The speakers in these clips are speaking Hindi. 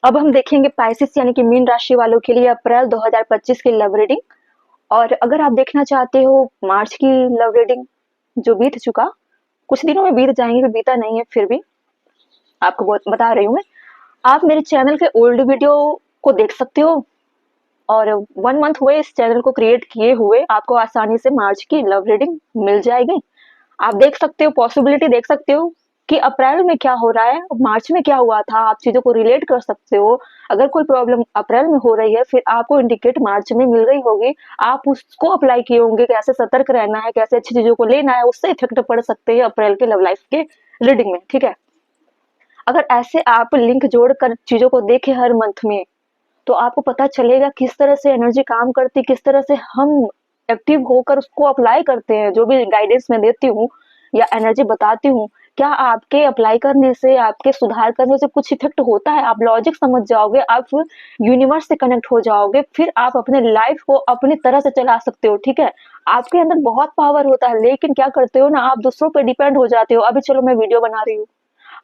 अब हम देखेंगे पाइसेस यानी कि मीन राशि वालों के लिए अप्रैल 2025 की लव रीडिंग। और अगर आप देखना चाहते हो मार्च की लव रीडिंग जो बीत चुका, कुछ दिनों में बीत जाएंगे, फिर बीता नहीं है, फिर भी आपको बता रही हूँ मैं। आप मेरे चैनल के ओल्ड वीडियो को देख सकते हो, और 1 मंथ हुए इस चैनल को क्रिएट किए हुए, आपको आसानी से मार्च की लव रीडिंग मिल जाएगी। आप देख सकते हो, पॉसिबिलिटी देख सकते हो कि अप्रैल में क्या हो रहा है, मार्च में क्या हुआ था, आप चीजों को रिलेट कर सकते हो। अगर कोई प्रॉब्लम अप्रैल में हो रही है, फिर आपको इंडिकेट मार्च में मिल रही होगी, आप उसको अप्लाई किए होंगे, कैसे सतर्क रहना है, कैसे अच्छी चीजों को लेना है, उससे इफेक्ट पड़ सकते हैं अप्रैल के लव लाइफ के रीडिंग में। ठीक है, अगर ऐसे आप लिंक जोड़कर चीजों को देखें हर मंथ में, तो आपको पता चलेगा किस तरह से एनर्जी काम करती, किस तरह से हम एक्टिव होकर उसको अप्लाई करते हैं। जो भी गाइडेंस मैं देती हूँ या एनर्जी बताती हूँ, क्या आपके अप्लाई करने से, आपके सुधार करने से कुछ इफेक्ट होता है, आप लॉजिक समझ जाओगे, आप यूनिवर्स से कनेक्ट हो जाओगे, फिर आप अपने लाइफ को अपनी तरह से चला सकते हो। ठीक है, आपके अंदर बहुत पावर होता है, लेकिन क्या करते हो ना, आप दूसरों पर डिपेंड हो जाते हो। अभी चलो मैं वीडियो बना रही हूँ,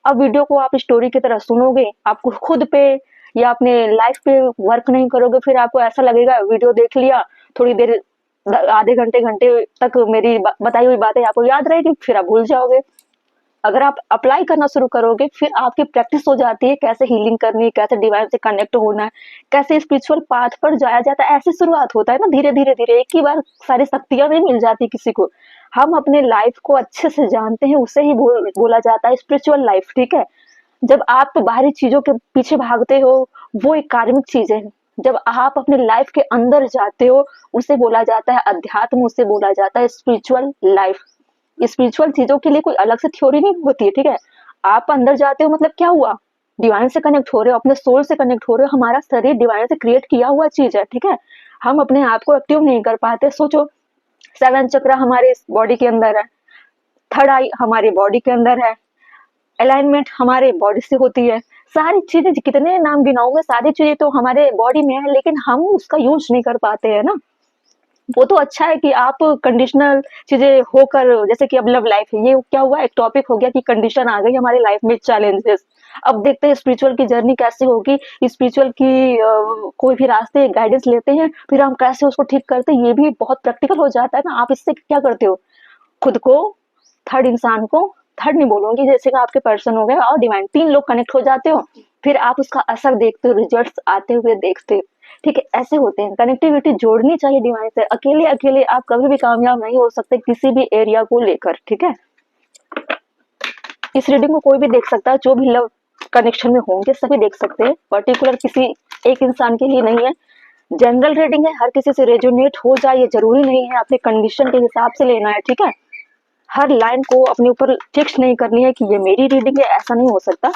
अब वीडियो को आप स्टोरी की तरह सुनोगे, आपको खुद पे या अपने लाइफ पे वर्क नहीं करोगे, फिर आपको ऐसा लगेगा वीडियो देख लिया, थोड़ी देर आधे घंटे घंटे तक मेरी बताई हुई बातें आपको याद रहेगी, फिर आप भूल जाओगे। अगर आप अप्लाई करना शुरू करोगे, फिर आपकी प्रैक्टिस हो जाती है, कैसे हीलिंग करनी है, कैसे डिवाइन से कनेक्ट होना है, कैसे स्पिरिचुअल पाथ पर जाया जाता है। ऐसे शुरुआत होता है ना, धीरे धीरे धीरे, एक ही बार सारी शक्तियां नहीं मिल जाती किसी को। हम अपने लाइफ को अच्छे से जानते हैं, उसे ही बोला जाता है स्पिरिचुअल लाइफ। ठीक है, जब आप बाहरी चीजों के पीछे भागते हो, वो एक कार्मिक चीज है। जब आप अपने लाइफ के अंदर जाते हो, उसे बोला जाता है अध्यात्म, उसे बोला जाता है स्पिरिचुअल लाइफ। स्पिरिचुअल चीजों के लिए कोई अलग से थ्योरी नहीं होती है। ठीक है, आप अंदर जाते हो मतलब क्या हुआ, डिवाइन से कनेक्ट हो रहे हो, अपने सोल से कनेक्ट हो रहे हो। हमारा शरीर डिवाइन से क्रिएट किया हुआ चीज है। ठीक है, हम अपने आप को एक्टिव नहीं कर पाते। सोचो, 7 चक्र हमारे बॉडी के अंदर है, थर्ड आई हमारी बॉडी के अंदर है, अलाइनमेंट हमारे बॉडी से होती है, सारी चीजें, कितने नाम गिनाऊंगे, सारी चीजें तो हमारे बॉडी में है, लेकिन हम उसका यूज नहीं कर पाते हैं ना। वो तो अच्छा है कि आप कंडीशनल चीजें होकर, जैसे कि अब लव लाइफ है, ये क्या हुआ, एक टॉपिक हो गया कि कंडीशन आ गई हमारी लाइफ में, चैलेंजेस। अब देखते हैं स्पिरिचुअल की जर्नी कैसी होगी, स्पिरिचुअल की कोई भी रास्ते गाइडेंस लेते हैं, फिर हम कैसे उसको ठीक करते हैं, ये भी बहुत प्रैक्टिकल हो जाता है ना। आप इससे क्या करते हो, खुद को, थर्ड इंसान को, थर्ड नहीं बोलूंगी, जैसे कि आपके पर्सन हो गए और डिवाइन, 3 लोग कनेक्ट हो जाते हो, फिर आप उसका असर देखते हो, रिजल्ट्स आते हुए देखते हो। ठीक है, ऐसे होते हैं। कनेक्टिविटी जोड़नी चाहिए डिवाइन से। अकेले अकेले आप कभी भी कामयाब नहीं हो सकते किसी भी एरिया को लेकर। ठीक है, इस रीडिंग को कोई भी देख सकता है, जो भी लव कनेक्शन में होंगे सभी देख सकते हैं, पर्टिकुलर किसी एक इंसान के लिए नहीं है। जनरल रीडिंग है, हर किसी से रेजोनेट हो जाए ये जरूरी नहीं है, अपने कंडीशन के हिसाब से लेना है। ठीक है, हर लाइन को अपने ऊपर फिक्स नहीं करनी है कि ये मेरी रीडिंग है, ऐसा नहीं हो सकता।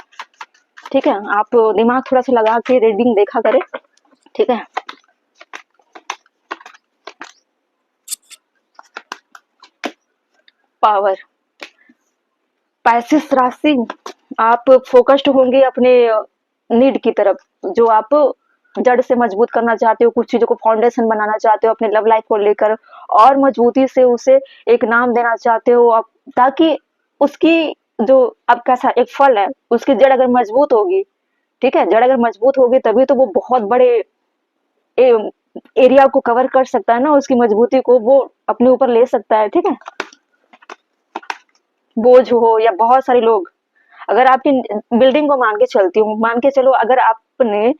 ठीक है, आप दिमाग थोड़ा सा लगा के रीडिंग देखा करें। ठीक है, पावर, पाइसेस राशि, आप फोकस्ड होंगे अपने नीड की तरफ, जो आप जड़ से मजबूत करना चाहते हो, कुछ चीजों को फाउंडेशन बनाना चाहते हो अपने लव लाइफ को लेकर, और मजबूती से उसे एक नाम देना चाहते हो आप, ताकि उसकी जो आपका एक फल है, उसकी जड़ अगर मजबूत होगी, ठीक है, जड़ अगर मजबूत होगी तभी तो वो बहुत बड़े एरिया को कवर कर सकता है ना, उसकी मजबूती को वो अपने ऊपर ले सकता है। ठीक है, बोझ हो या बहुत सारे लोग, अगर आपकी बिल्डिंग को मान के चलती हूँ, मान के चलो, अगर आपने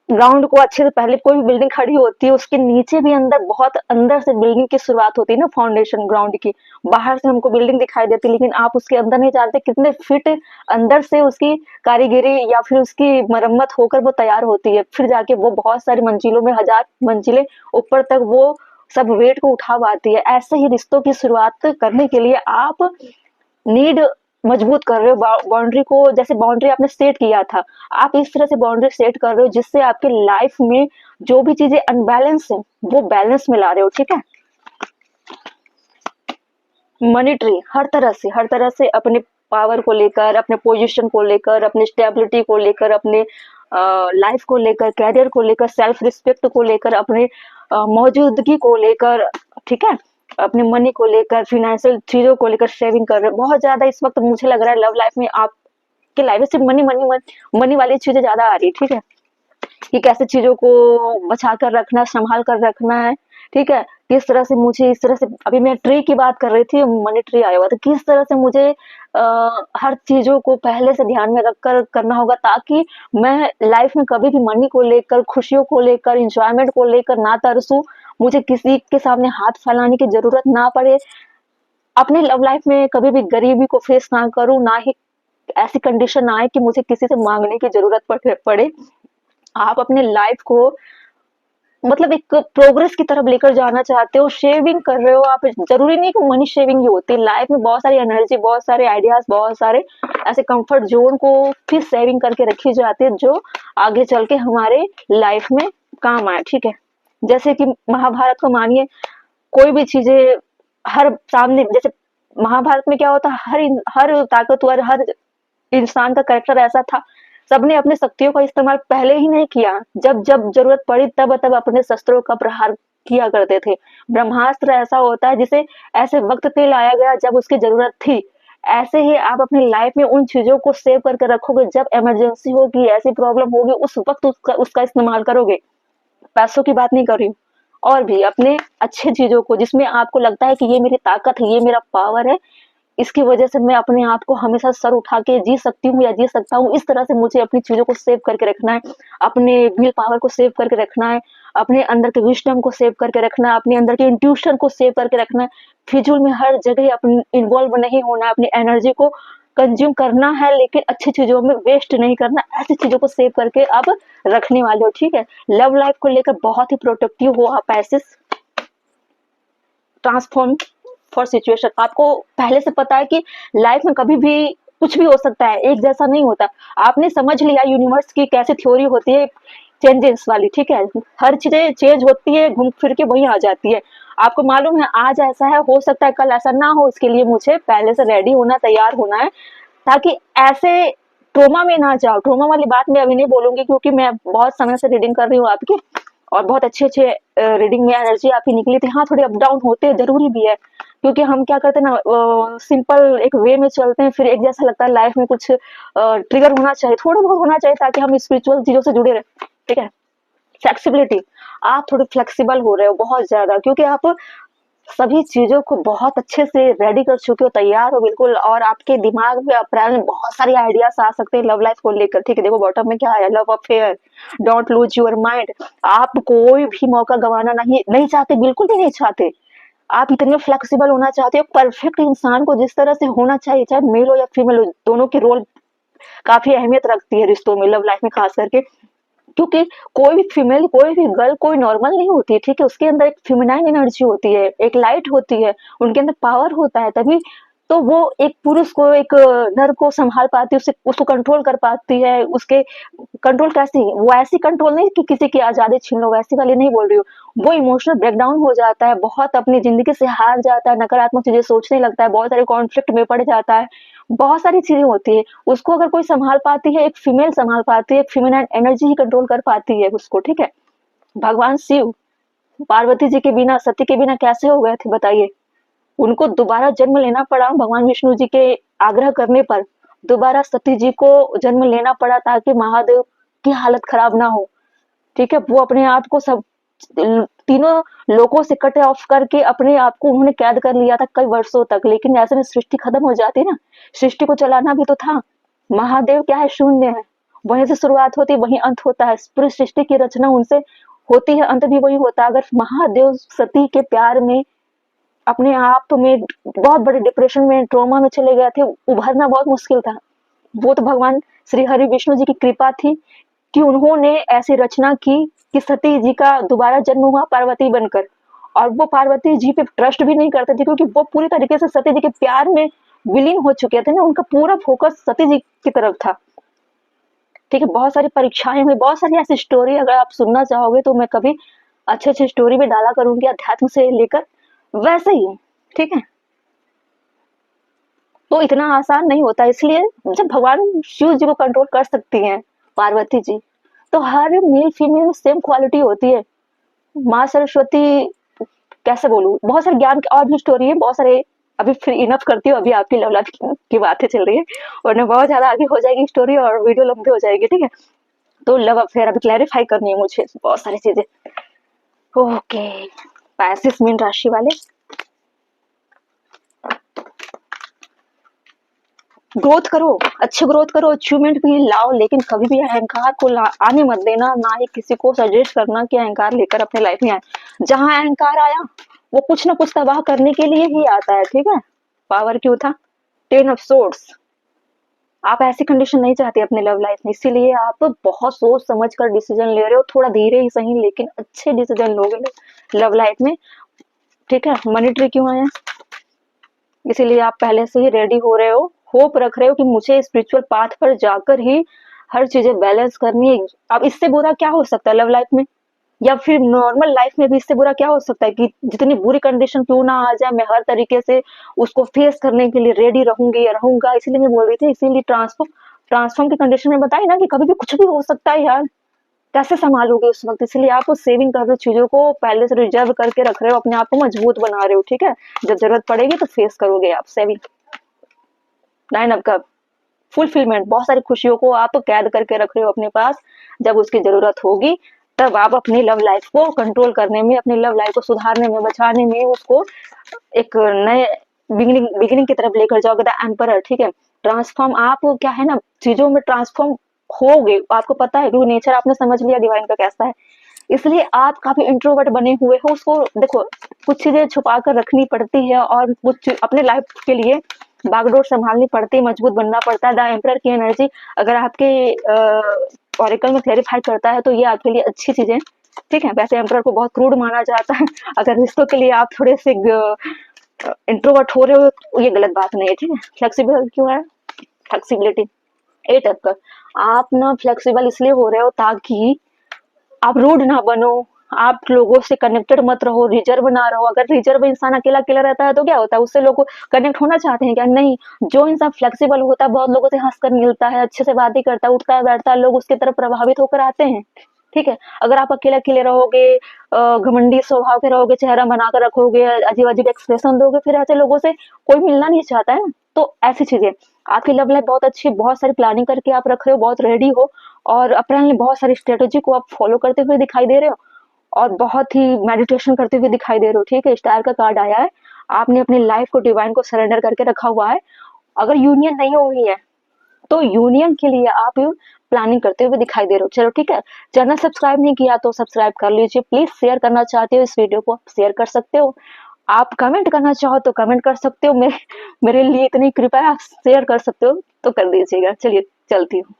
ग्राउंड को अच्छे से, पहले कोई भी बिल्डिंग खड़ी होती है, उसके नीचे भी अंदर, बहुत अंदर से बिल्डिंग की शुरुआत होती है ना, फाउंडेशन ग्राउंड की। बाहर से हमको बिल्डिंग दिखाई देती है, लेकिन आप उसके अंदर नहीं जानते कितने फिट अंदर से उसकी कारीगरी या फिर उसकी मरम्मत होकर वो तैयार होती है, फिर जाके वो बहुत सारी मंजिलों में, 1000 मंजिलें ऊपर तक वो सब वेट को उठा पाती है। ऐसे ही रिश्तों की शुरुआत करने के लिए आप नीड मजबूत कर रहे हो, बाउंड्री को, जैसे बाउंड्री आपने सेट किया था, आप इस तरह से बाउंड्री सेट कर रहे हो जिससे आपके लाइफ में जो भी चीजें अनबैलेंस है वो बैलेंस में ला रहे हो। ठीक है, मॉनिटरी, हर तरह से अपने पावर को लेकर, अपने पोजीशन को लेकर, अपनी स्टेबिलिटी को लेकर, अपने लाइफ को लेकर, कैरियर को लेकर, सेल्फ रिस्पेक्ट को लेकर, अपने मौजूदगी को लेकर। ठीक है, अपने मनी को लेकर, फिनेंशियल चीजों को लेकर सेविंग कर रहे हो बहुत ज्यादा। इस वक्त मुझे लग रहा है लव लाइफ में आप आपके लाइफ में सिर्फ मनी मनी मनी मनी वाली चीजें ज्यादा आ रही है, ठीक है, कि कैसे चीजों को बचा कर रखना है, संभाल कर रखना है, ठीक है, किस तरह से मुझे इस तरह से, अभी मैं ट्री की बात कर रही थी, मनी ट्री आया हुआ था, किस तरह से मुझे हर चीजों को पहले से ध्यान में रखकर करना होगा ताकि मैं लाइफ में कभी भी मनी को लेकर, खुशियों को लेकर, इंजॉयमेंट को लेकर ना तरसूं, मुझे किसी के सामने हाथ फैलाने की जरूरत ना पड़े, अपने लव लाइफ में कभी भी गरीबी को फेस ना करूं, ना ही ऐसी कंडीशन ना आए कि मुझे किसी से मांगने की जरूरत पड़े। आप अपने लाइफ को मतलब एक प्रोग्रेस की तरफ लेकर जाना चाहते हो, शेविंग कर रहे हो आप, जरूरी नहीं कि मनी शेविंग ही होती है, लाइफ में बहुत सारी एनर्जी, बहुत सारे आइडियाज, बहुत सारे ऐसे कंफर्ट जोन को फिर सेविंग करके रखी जाती है जो आगे चल के हमारे लाइफ में काम आए, ठीक है। जैसे कि महाभारत को मानिए, कोई भी चीजें हर सामने, जैसे महाभारत में क्या होता है, हर ताकतवर, हर इंसान का कैरेक्टर ऐसा था, सबने अपने शक्तियों का इस्तेमाल पहले ही नहीं किया, जब जब जरूरत पड़ी तब तब अपने शस्त्रों का प्रहार किया करते थे। ब्रह्मास्त्र ऐसा होता है जिसे ऐसे वक्त पे लाया गया जब उसकी जरूरत थी। ऐसे ही आप अपनी लाइफ में उन चीजों को सेव करके रखोगे, जब इमरजेंसी होगी, ऐसी प्रॉब्लम होगी, उस वक्त उसका इस्तेमाल करोगे। पैसों की बात नहीं कर रही हूँ, और भी अपने अच्छे चीजों को जिसमें आपको लगता है कि ये मेरी ताकत है, ये मेरा पावर है, इसकी वजह से मैं अपने आप को हमेशा सर उठा के जी सकती हूँ या जी सकता हूँ, इस तरह से मुझे अपनी चीजों को सेव करके रखना है, अपने विल पावर को सेव करके रखना है, अपने अंदर के विजडम को सेव करके रखना है, अपने अंदर के इंट्यूशन को सेव करके रखना है, फिजूल में हर जगह अपने इन्वॉल्व नहीं होना है, अपनी एनर्जी को कंज्यूम करना है लेकिन अच्छी चीजों में वेस्ट नहीं करना, ऐसी चीजों को सेव करके आप रखने वाले हो, ठीक है। लव लाइफ को लेकर बहुत ही प्रोटेक्टिव हो आप, ऐसे ट्रांसफॉर्म फॉर सिचुएशन, आपको पहले से पता है कि लाइफ में कभी भी कुछ भी हो सकता है, एक जैसा नहीं होता, आपने समझ लिया यूनिवर्स की कैसे थ्योरी होती है, चेंजेस वाली, ठीक है, हर चीजें चेंज होती है, घूम फिर के वही आ जाती है, आपको मालूम है आज ऐसा है, हो सकता है कल ऐसा ना हो, इसके लिए मुझे पहले से रेडी होना, तैयार होना है, ताकि ऐसे ट्रोमा में ना जाओ। ट्रोमा वाली बात मैं अभी नहीं बोलूंगी क्योंकि मैं बहुत समय से रीडिंग कर रही हूँ आपकी, और बहुत अच्छे अच्छे रीडिंग में एनर्जी आपकी निकली थी। हाँ, थोड़े अप डाउन होते हैं, जरूरी भी है, क्योंकि हम क्या करते हैं ना, सिंपल एक वे में चलते हैं, फिर एक जैसा लगता है लाइफ में कुछ ट्रिगर होना चाहिए, थोड़ा बहुत होना चाहिए ताकि हम स्पिरिचुअल चीजों से जुड़े रहे, ठीक है। फ्लेक्सिबिलिटी, आप थोड़े फ्लेक्सिबल हो रहे हो बहुत ज्यादा, क्योंकि आप सभी चीजों को बहुत अच्छे से रेडी कर चुके हो, तैयार हो बिल्कुल, और आपके दिमाग में अप्रैल में बहुत सारे आइडियाज आ सकते हैं लव लाइफ को लेकर, ठीक है। देखो बॉटम में क्या है, love affair, don't lose your mind, आप कोई भी मौका गंवाना नहीं चाहते, बिल्कुल भी नहीं चाहते, आप इतने फ्लेक्सिबल होना चाहते हो, परफेक्ट इंसान को जिस तरह से होना चाहिए, चाहे मेल हो या फीमेल हो, दोनों की रोल काफी अहमियत रखती है रिश्तों में, लव लाइफ में खास करके, क्योंकि कोई भी फीमेल, कोई भी गर्ल कोई नॉर्मल नहीं होती है, ठीक है, उसके अंदर एक फेमिनाइन एनर्जी होती है, एक लाइट होती है, उनके अंदर पावर होता है, तभी तो वो एक पुरुष को, एक नर को संभाल पाती है, उसे उसको कंट्रोल कर पाती है, उसके कंट्रोल कैसी, वो ऐसी कंट्रोल नहीं कि किसी की आजादी छीन लो, वैसी वाली नहीं बोल रही हूँ, वो इमोशनल ब्रेकडाउन हो जाता है, बहुत अपनी जिंदगी से हार जाता है, नकारात्मक चीजें सोचने लगता है, बहुत सारे कॉन्फ्लिक्ट में पड़ जाता है, बहुत सारी चीजें होती है, उसको अगर कोई संभाल पाती है, एक फीमेल संभाल पाती है, एक फीमेल एनर्जी ही कंट्रोल कर पाती है उसको, ठीक है। भगवान शिव पार्वती जी के बिना, सती के बिना कैसे हो गए थे बताइए, उनको दोबारा जन्म लेना पड़ा भगवान विष्णु जी के आग्रह करने पर, दोबारा सती जी को जन्म लेना पड़ा ताकि महादेव की हालत खराब ना हो, ठीक है। वो अपने आप को सब तीनों लोगों से कट ऑफ करके अपने आप को उन्होंने कैद कर लिया था कई वर्षों तक, लेकिन ऐसे में सृष्टि खत्म हो जाती ना, सृष्टि को चलाना भी तो था। महादेव क्या है, शून्य है, वहीं से शुरुआत होती है वहीं अंत होता है, पूरी सृष्टि की रचना उनसे होती है, अंत भी वही होता है। अगर महादेव सती के प्यार में अपने आप में बहुत बड़े डिप्रेशन में, ट्रॉमा में चले गए थे, उभरना बहुत मुश्किल था, वो तो भगवान श्री हरि विष्णु जी की कृपा थी कि उन्होंने ऐसी रचना की कि सती जी का दोबारा जन्म हुआ पार्वती बनकर, और वो पार्वती जी पे ट्रस्ट भी नहीं करते थे क्योंकि वो पूरी तरीके से सती जी के प्यार में विलीन हो चुके थे ना, उनका पूरा फोकस सती जी की तरफ था, ठीक है। बहुत सारी परीक्षाएं हुई, बहुत सारी ऐसी स्टोरी अगर आप सुनना चाहोगे तो मैं कभी अच्छे अच्छे स्टोरी में डाला करूंगी, अध्यात्म से लेकर वैसे ही, ठीक है। तो इतना आसान नहीं होता, इसलिए जब भगवान शिव जी को कंट्रोल कर सकती हैं पार्वती जी, तो हर मेल फीमेल में सेम क्वालिटी होती है। माँ सरस्वती, कैसे बोलूं, बहुत सारे ज्ञान की और भी स्टोरी है, बहुत सारे अभी फिर इनफ करती हूँ, अभी आपकी लव लाइफ की बातें चल रही है, वरना बहुत ज़्यादा आगे हो जाएगी स्टोरी और वीडियो लंबी हो जाएगी, ठीक है? तो लव अफेयर अभी क्लैरिफाई करनी है मुझे बहुत सारी चीज़ें। ओके, पैसिस मीन राशि वाले ग्रोथ करो, अच्छे ग्रोथ करो, अचीवमेंट भी लाओ, लेकिन कभी भी अहंकार को आने मत देना, ना ही किसी को सजेस्ट करना कि अहंकार लेकर अपने लाइफ में आए। जहां अहंकार आया वो कुछ ना कुछ तबाह करने के लिए ही आता है, ठीक है? पावर क्यों था? 10 ऑफ सोर्ड्स। आप ऐसी कंडीशन नहीं चाहते अपने लव लाइफ में, इसीलिए आप बहुत सोच समझ कर डिसीजन ले रहे हो, थोड़ा धीरे ही सही लेकिन अच्छे डिसीजन लोगे लव लाइफ में, ठीक है? मनी ट्री क्यों आया? इसीलिए आप पहले से ही रेडी हो रहे हो, होप रख रहे हो कि मुझे स्पिरिचुअल पाथ पर जाकर ही हर चीजें बैलेंस करनी है। अब इससे बुरा क्या हो सकता है लव लाइफ में, या फिर नॉर्मल लाइफ में भी इससे बुरा क्या हो सकता है कि जितनी बुरी कंडीशन क्यों ना आ जाए, मैं हर तरीके से उसको फेस करने के लिए रेडी रहूंगी या रहूंगा। इसीलिए मैं बोल रही थी, इसीलिए ट्रांसफॉर्म ट्रांसफॉर्म की कंडीशन में बताई ना कि कभी भी कुछ भी हो सकता है यार, कैसे संभालोगे उस वक्त? इसलिए आप सेविंग कर रहे हो, चीजों को पहले से रिजर्व करके रख रहे हो, अपने आप को मजबूत बना रहे हो, ठीक है? जब जरूरत पड़ेगी तो फेस करोगे आप। सेविंग 9 ऑफ कप, फुलफिलमेंट, बहुत सारी खुशियों को आप कैद करके रख रहे हो अपने पास, जब उसकी जरूरत होगी तब आप अपनी लव लाइफ को कंट्रोल करने में, अपनी लव लाइफ को सुधारने में, बचाने में, उसको एक नए बिगिनिंग की तरफ लेकर जाओगे। द एम्परर, ठीक है? ट्रांसफॉर्म आप क्या है ना, चीजों में ट्रांसफॉर्म होगे, आपको पता है, क्योंकि नेचर आपने समझ लिया डिवाइन का कैसा है। इसलिए आप काफी इंट्रोवर्ट बने हुए हो। उसको देखो, कुछ चीजें छुपा कर रखनी पड़ती है और कुछ अपने लाइफ के लिए बागडोर संभालनी पड़ती है, मजबूत बनना पड़ता है। द एम्परर की एनर्जी अगर आपके ऑरिकल में क्लेरिफाई करता है तो ये आपके लिए अच्छी चीजें, ठीक है? वैसे एम्परर को बहुत क्रूड माना जाता है, अगर रिश्तों के लिए आप थोड़े से इंट्रोवर्ट हो रहे हो तो ये गलत बात नहीं है, ठीक है? फ्लेक्सिबल क्यों है? फ्लेक्सिबिलिटी 8 आप ना फ्लेक्सिबल इसलिए हो रहे हो ताकि आप रूड ना बनो, आप लोगों से कनेक्टेड मत रहो, रिजर्व ना रहो। अगर रिजर्व इंसान अकेला अकेला रहता है तो क्या होता है, उससे लोग कनेक्ट होना चाहते हैं क्या? नहीं। जो इंसान फ्लेक्सिबल होता है, बहुत लोगों से हंसकर मिलता है, अच्छे से बातें करता है, उठता है बैठता है, लोग उसकी तरफ प्रभावित होकर आते हैं, ठीक है? अगर आप अकेले अकेले रहोगे, घमंडी स्वभाव के रहोगे, चेहरा बनाकर रखोगे, अजीब अजीब एक्सप्रेशन दोगे, फिर ऐसे लोगों से कोई मिलना नहीं चाहता है। तो ऐसी चीजें, आपकी लव लाइफ बहुत अच्छी, बहुत सारी प्लानिंग करके आप रख रहे हो, बहुत रेडी हो, और अपने बहुत सारी स्ट्रेटेजी को आप फॉलो करते हुए दिखाई दे रहे हो, और बहुत ही मेडिटेशन करते हुए दिखाई दे रहे हो, ठीक है? स्टार का कार्ड आया है, आपने अपनी लाइफ को डिवाइन को सरेंडर करके रखा हुआ है। अगर यूनियन नहीं हुई है तो यूनियन के लिए आप प्लानिंग करते हुए दिखाई दे रहे हो। चलो ठीक है, चैनल सब्सक्राइब नहीं किया तो सब्सक्राइब कर लीजिए प्लीज। शेयर करना चाहते हो इस वीडियो को, आप शेयर कर सकते हो। आप कमेंट करना चाहो तो कमेंट कर सकते हो, मेरे लिए इतनी कृपया, आप शेयर कर सकते हो तो कर दीजिएगा। चलिए, चलती हूँ।